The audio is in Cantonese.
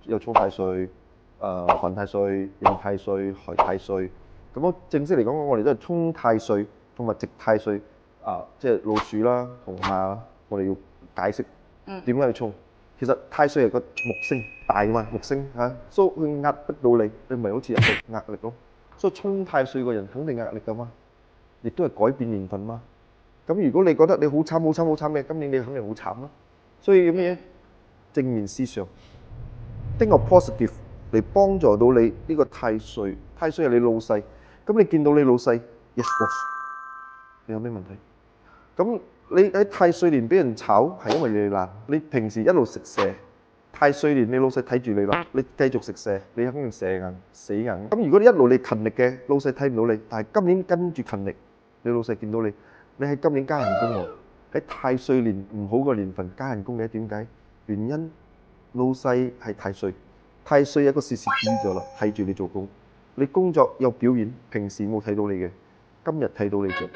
有沖太歲、犯太歲、刑太歲、害太歲。咁樣正式嚟講，我哋都係沖太歲同埋值太歲即係老鼠啦、龍蝦啦，我哋要解釋點解要沖。其實太歲係個木星大嘛，木星嚇，所以佢壓迫到你，你咪好似有個壓力咯。所以沖太歲個人肯定壓力噶嘛，亦都係改變年份嘛。咁如果你覺得你好慘嘅，今年你肯定好慘啦。所以要咩嘢？正面思想，think of positive 嚟幫助到你呢個太歲。太歲係你老細，咁你見到你老細 ，yes boss，你有咩問題？咁你喺太歲年俾人炒係因為你懶，你平時一路食蛇，太歲年你老細睇住你啦，你繼續食蛇，你肯定蛇硬死硬。咁如果你一路你勤力嘅，老細睇唔到你，但係今年跟住勤力，你老細見到你，你喺今年加人工喎。喺太歲年唔好個年份加人工嘅，點解？原因老細係太歲，太歲有一個事事指咗啦，睇住你做工，你工作有表現，平時冇睇到你嘅，今日睇到你做。